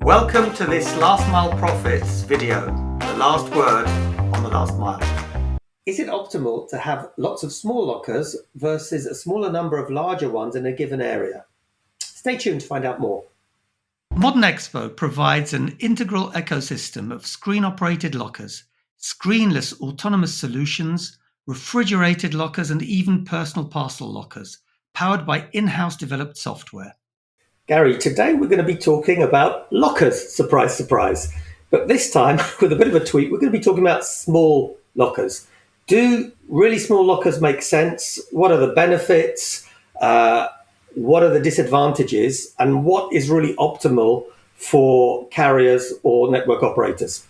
Welcome to this Last Mile Profits video, the last word on the last mile. Is it optimal to have lots of small lockers versus a smaller number of larger ones in a given area? Stay tuned to find out more. Modern Expo provides an integral ecosystem of screen-operated lockers, screenless autonomous solutions, refrigerated lockers, and even personal parcel lockers, powered by in-house developed software. Gary, today we're going to be talking about lockers, surprise, surprise. But this time, with a bit of a tweak, we're going to be talking about small lockers. Do really small lockers make sense? What are the benefits? What are the disadvantages? And what is really optimal for carriers or network operators?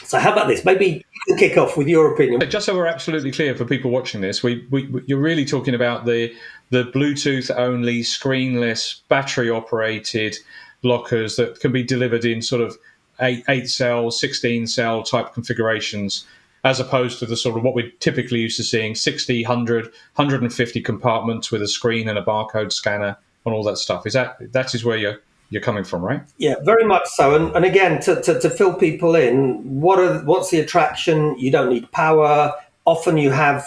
So how about this? Maybe you can kick off with your opinion. Just so we're absolutely clear for people watching this, you're really talking about the Bluetooth-only, screenless, battery-operated lockers that can be delivered in sort of 8-cell, 16-cell type configurations, as opposed to the sort of what we're typically used to seeing, 60, 100, 150 compartments with a screen and a barcode scanner and all that stuff. That is where you're coming from, right? Yeah, very much so. And again, to fill people in, what's the attraction? You don't need power. Often you have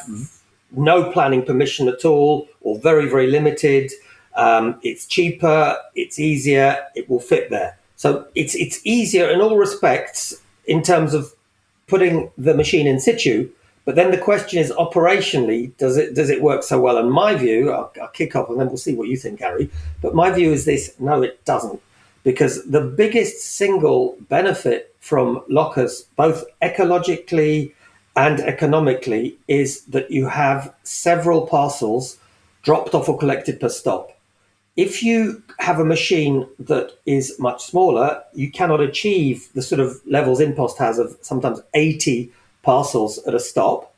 no planning permission at all, or very, very limited. It's cheaper, it's easier, it will fit there. So it's easier in all respects in terms of putting the machine in situ. But then the question is, operationally, does it work so well? And my view, I'll kick off and then we'll see what you think, Gary. But my view is this: no, it doesn't. Because the biggest single benefit from lockers, both ecologically and economically, is that you have several parcels dropped off or collected per stop. If you have a machine that is much smaller, you cannot achieve the sort of levels InPost has of sometimes 80 parcels at a stop.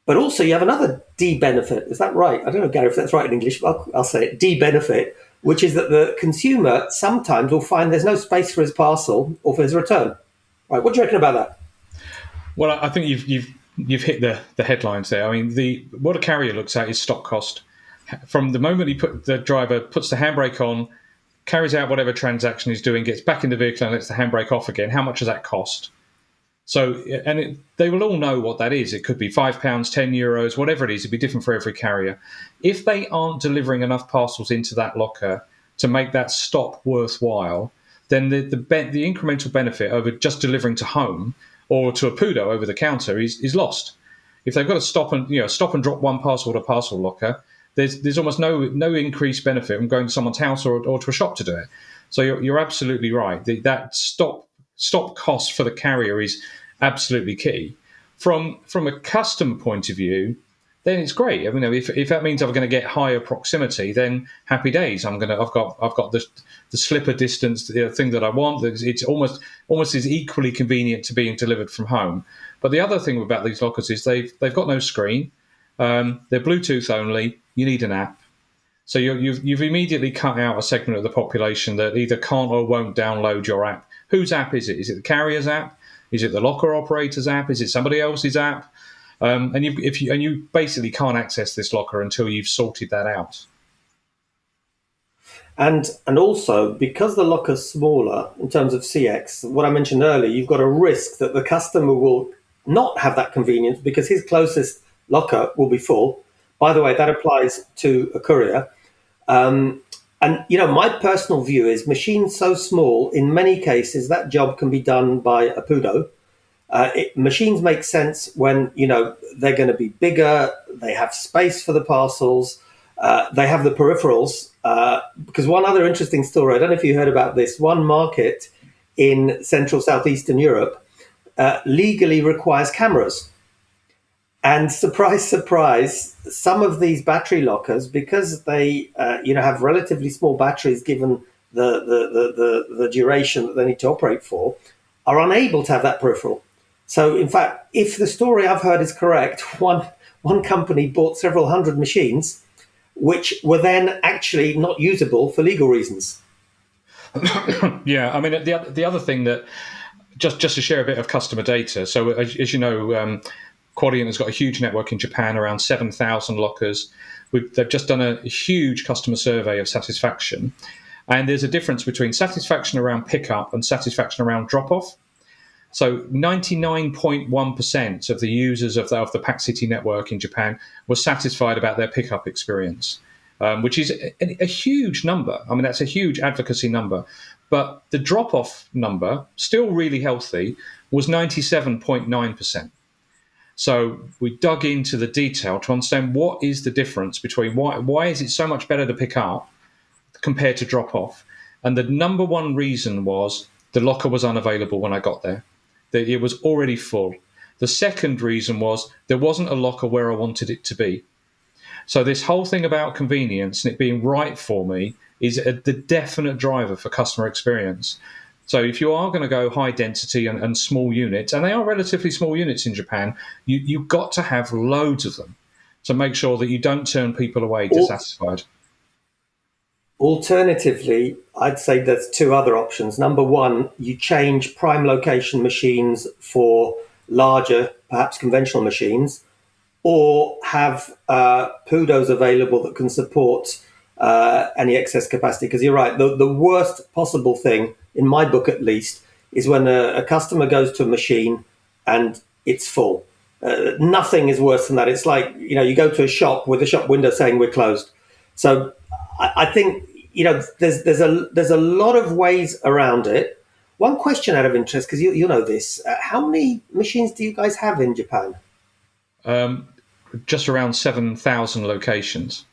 But also you have another D benefit. Is that right? I don't know, Gary, if that's right in English, but I'll say it. D benefit, which is that the consumer sometimes will find there's no space for his parcel or for his return. Right, what do you reckon about that? Well, I think you've hit the headlines there. I mean, what a carrier looks at is stock cost. From the moment the driver puts the handbrake on, carries out whatever transaction he's doing, gets back in the vehicle and lets the handbrake off again, how much does that cost? So, they will all know what that is. It could be £5, €10, whatever it is. It'd be different for every carrier. If they aren't delivering enough parcels into that locker to make that stop worthwhile, then the incremental benefit over just delivering to home or to a PUDO over the counter is lost. If they've got to stop and drop one parcel to a parcel locker, there's almost no increased benefit from going to someone's house or to a shop to do it. So you're absolutely right. That stop cost for the carrier is absolutely key. From a customer point of view, then it's great. I mean, if that means I'm going to get higher proximity, then happy days. I've got the slipper distance, the thing that I want. It's almost as equally convenient to being delivered from home. But the other thing about these lockers is they've got no screen. They're Bluetooth only. You need an app. So you've immediately cut out a segment of the population that either can't or won't download your app. Whose app is it? Is it the carrier's app? Is it the locker operator's app? Is it somebody else's app? And you basically can't access this locker until you've sorted that out. And also, because the locker's smaller in terms of CX, what I mentioned earlier, you've got a risk that the customer will not have that convenience because his closest locker will be full. By the way, that applies to a courier. And, my personal view is machines so small, in many cases, that job can be done by a PUDO. Machines make sense when, they're going to be bigger, they have space for the parcels, they have the peripherals. Because one other interesting story, I don't know if you heard about this, one market in Central Southeastern Europe legally requires cameras. And surprise, surprise, some of these battery lockers, because they have relatively small batteries given the duration that they need to operate for, are unable to have that peripheral. So, in fact, if the story I've heard is correct, one company bought several hundred machines, which were then actually not usable for legal reasons. Yeah, I mean, the other thing that, just to share a bit of customer data. So, as you know, Quadient has got a huge network in Japan, around 7,000 lockers. They've just done a huge customer survey of satisfaction. And there's a difference between satisfaction around pickup and satisfaction around drop-off. So 99.1% of the users of the Pack City network in Japan were satisfied about their pickup experience, which is a huge number. I mean, that's a huge advocacy number. But the drop-off number, still really healthy, was 97.9%. So we dug into the detail to understand what is the difference between why is it so much better to pick up compared to drop-off. And the number one reason was the locker was unavailable when I got there. That it was already full. The second reason was there wasn't a locker where I wanted it to be. So this whole thing about convenience and it being right for me is the definite driver for customer experience. So if you are going to go high density and small units, and they are relatively small units in Japan, you've got to have loads of them to make sure that you don't turn people away dissatisfied. Alternatively, I'd say there's two other options. Number one, you change prime location machines for larger, perhaps conventional machines, or have PUDOs available that can support any excess capacity. Because you're right, the worst possible thing, in my book at least, is when a customer goes to a machine and it's full. Nothing is worse than that. It's like, you go to a shop with a shop window saying we're closed. So I think, there's a lot of ways around it. One question out of interest, because you know this, how many machines do you guys have in Japan? Just around 7,000 locations.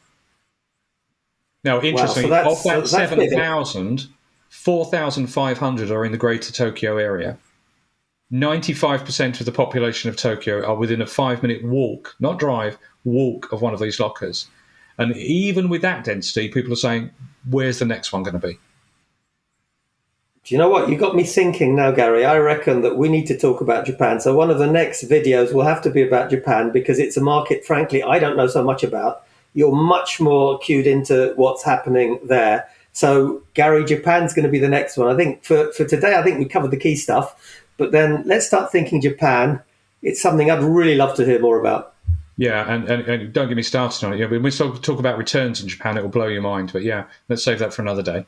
Now, interestingly, wow, of that 7,000, 4,500 are in the Greater Tokyo area. 95% of the population of Tokyo are within a 5-minute walk, not drive, walk of one of these lockers. And even with that density, people are saying, where's the next one going to be? Do you know what? You got me thinking now, Gary. I reckon that we need to talk about Japan. So one of the next videos will have to be about Japan because it's a market, frankly, I don't know so much about. You're much more cued into what's happening there. So, Gary, Japan's going to be the next one. I think for today, I think we covered the key stuff. But then let's start thinking Japan. It's something I'd really love to hear more about. Yeah, and don't get me started on it. When we talk about returns in Japan, it will blow your mind. But yeah, let's save that for another day.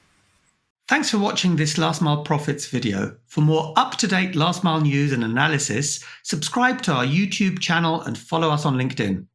Thanks for watching this Last Mile Profits video. For more up-to-date last mile news and analysis, subscribe to our YouTube channel and follow us on LinkedIn.